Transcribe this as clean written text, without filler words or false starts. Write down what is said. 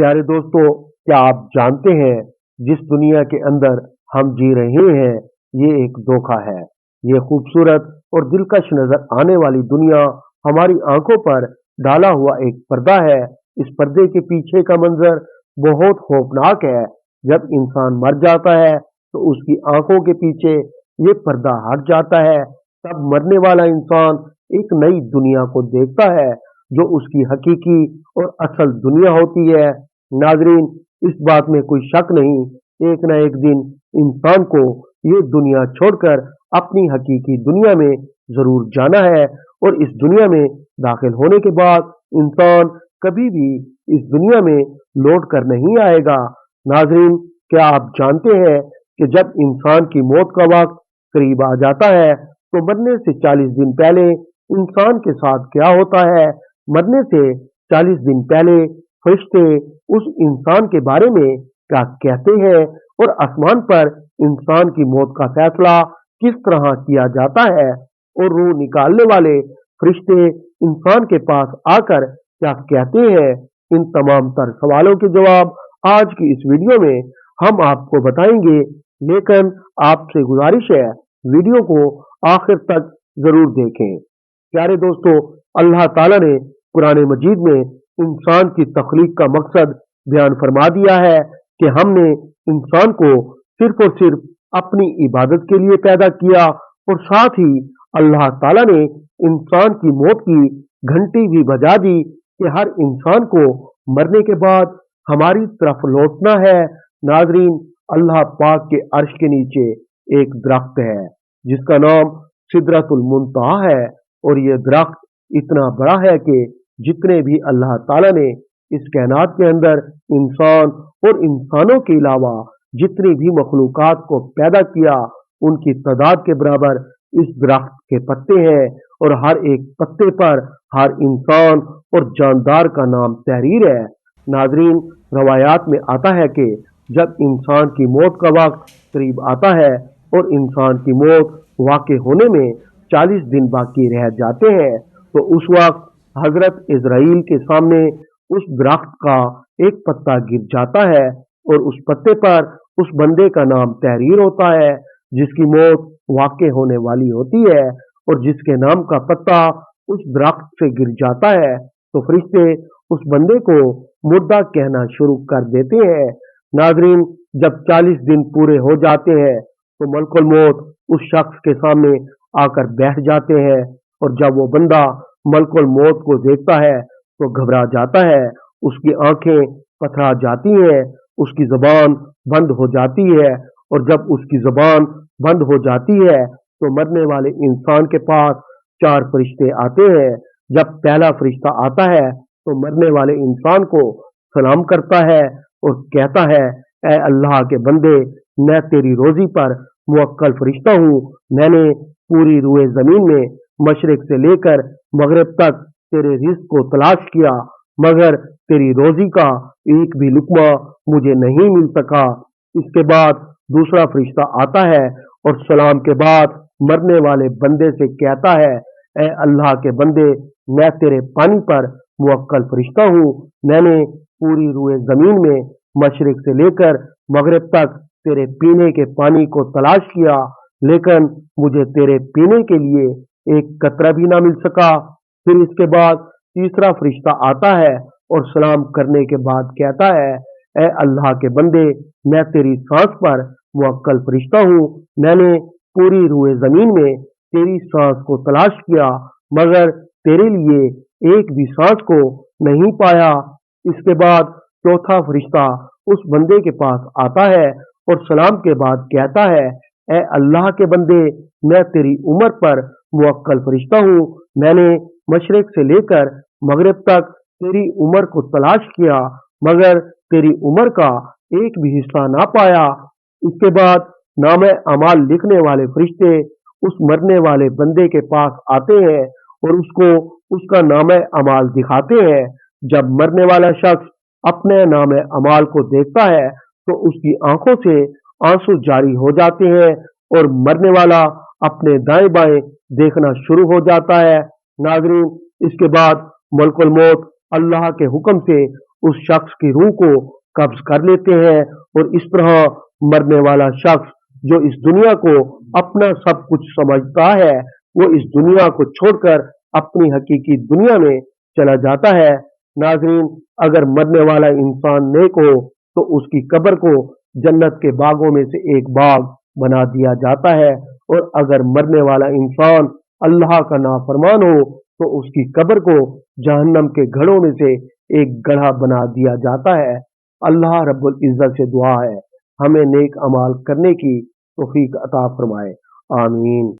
प्यारे दोस्तों, क्या आप जानते हैं जिस दुनिया के अंदर हम जी रहे हैं ये एक धोखा है। ये खूबसूरत और दिलकश नजर आने वाली दुनिया हमारी आंखों पर डाला हुआ एक पर्दा है। इस पर्दे के पीछे का मंजर बहुत खौफनाक है। जब इंसान मर जाता है तो उसकी आंखों के पीछे ये पर्दा हट जाता है। तब मरने वाला इंसान एक नई दुनिया को देखता है जो उसकी हकीकी और असल दुनिया होती है। नाजरीन, इस बात में कोई शक नहीं, एक ना एक दिन इंसान को ये दुनिया छोड़कर अपनी हकीकी दुनिया में जरूर जाना है। और इस दुनिया में दाखिल होने के बाद इंसान कभी भी इस दुनिया में लौट कर नहीं आएगा। नाजरीन, क्या आप जानते हैं कि जब इंसान की मौत का वक्त करीब आ जाता है तो मरने से 40 दिन पहले इंसान के साथ क्या होता है? मरने से 40 दिन पहले फरिश्ते उस इंसान के बारे में क्या कहते हैं और आसमान पर इंसान की मौत का फैसला किस तरह किया जाता है और रूह निकालने वाले फरिश्ते इंसान के पास आकर क्या कहते हैं? इन तमाम तर सवालों के जवाब आज की इस वीडियो में हम आपको बताएंगे। लेकिन आपसे गुजारिश है, वीडियो को आखिर तक जरूर देखें। प्यारे दोस्तों, अल्लाह ताला ने कुरान मजीद में इंसान की तख्लीक का मकसद बयान फरमा दिया है कि हमने इंसान को सिर्फ और सिर्फ अपनी इबादत के लिए पैदा किया। और साथ ही अल्लाह ताला ने इंसान की मौत की घंटी भी बजा दी कि हर इंसान को मरने के बाद हमारी तरफ लौटना है। नाजरीन, अल्लाह पाक के अर्श के नीचे एक दरख्त है जिसका नाम सिदरतुल मुंतहा है। और ये दरख्त इतना बड़ा है कि जितने भी अल्लाह ताला ने इस कायनात के अंदर इंसान और इंसानों के अलावा जितनी भी मखलूकात को पैदा किया उनकी तादाद के बराबर इस दरख्त के पत्ते हैं। और हर एक पत्ते पर हर इंसान और जानदार का नाम तहरीर है। नाजरीन, रवायात में आता है कि जब इंसान की मौत का वक्त करीब आता है और इंसान की मौत वाक़ई होने में 40 दिन बाकी रह जाते हैं तो उस वक्त हजरत इजराइल के सामने उस दरख्त का एक पत्ता गिर जाता है और उस पत्ते पर उस बंदे का नाम तहरीर होता है जिसकी मौत वाक़ई होने वाली होती है। और जिसके नाम का पत्ता उस दरख्त से गिर जाता है तो फरिश्ते उस बंदे को मुर्दा कहना शुरू कर देते हैं। नाजरीन, जब 40 दिन पूरे हो जाते हैं तो मलकुल मौत उस शख्स के सामने आकर बैठ जाते हैं। और जब वो बंदा मलकुल मौत को देखता है तो घबरा जाता है, उसकी आंखें पथरा जाती हैं, उसकी जुबान बंद हो जाती है। और जब उसकी जुबान बंद हो जाती है तो मरने वाले इंसान के पास 4 फरिश्ते आते हैं। जब पहला फरिश्ता आता है तो मरने वाले इंसान को सलाम करता है और कहता है, ऐ अल्लाह के बंदे, मैं तेरी रोजी पर मुवक्कल फरिश्ता हूँ। मैंने पूरी रूए जमीन में मशरिक से लेकर मगरिब तक तेरे रिज़्क को तलाश किया मगर तेरी रोजी का एक भी लुकमा मुझे नहीं मिल सका। इसके बाद दूसरा फरिश्ता आता है और सलाम के बाद मरने वाले बंदे से कहता है, ऐ अल्लाह के बंदे, मैं तेरे पानी पर मुवक्कल फरिश्ता हूँ। मैंने पूरी रूए जमीन में मशरिक से लेकर मगरिब तक तेरे पीने के पानी को तलाश किया लेकिन मुझे तेरे पीने के लिए एक कतरा भी ना मिल सका। फिर इसके बाद तीसरा फरिश्ता आता है और सलाम करने के बाद कहता है, ऐ अल्लाह के बंदे, मैं तेरी सांस पर मुवक्कल फरिश्ता हूँ। मैंने पूरी रूए जमीन में तेरी सांस को तलाश किया मगर तेरे लिए एक भी सांस को नहीं पाया। इसके बाद चौथा फरिश्ता उस बंदे के पास आता है और सलाम के बाद कहता है, ऐ अल्लाह के बंदे, मैं तेरी उम्र पर मुवक्कल फरिश्ता हूँ। मैंने मशरिक से लेकर मगरिब तक तेरी उम्र को तलाश किया मगर तेरी उम्र का एक भी हिस्सा ना पाया। इसके बाद नामे अमाल लिखने वाले फरिश्ते उस मरने वाले बंदे के पास आते हैं और उसको उसका नामे अमाल दिखाते हैं। जब मरने वाला शख्स अपने नामे अमाल को देखता है तो उसकी आंखों से आंसू जारी हो जाते हैं और मरने वाला अपने दाएं बाएं देखना शुरू हो जाता है। नाजरीन, इसके बाद मलकुल मौत अल्लाह के हुक्म से उस शख्स की रूह को कब्ज कर लेते हैं और इस तरह मरने वाला शख्स जो इस दुनिया को अपना सब कुछ समझता है वो इस दुनिया को छोड़कर अपनी हकीकी दुनिया में चला जाता है। नाज़रीन, अगर मरने वाला इंसान नेक हो तो उसकी कब्र को जन्नत के बागों में से एक बाग बना दिया जाता है, और अगर मरने वाला इंसान अल्लाह का नाफरमान हो तो उसकी कब्र को जहन्नम के घड़ों में से एक गड्ढा बना दिया जाता है। अल्लाह रब्बुल इज्जत से दुआ है हमें नेक अमाल करने की तौफीक अता फरमाए। आमीन।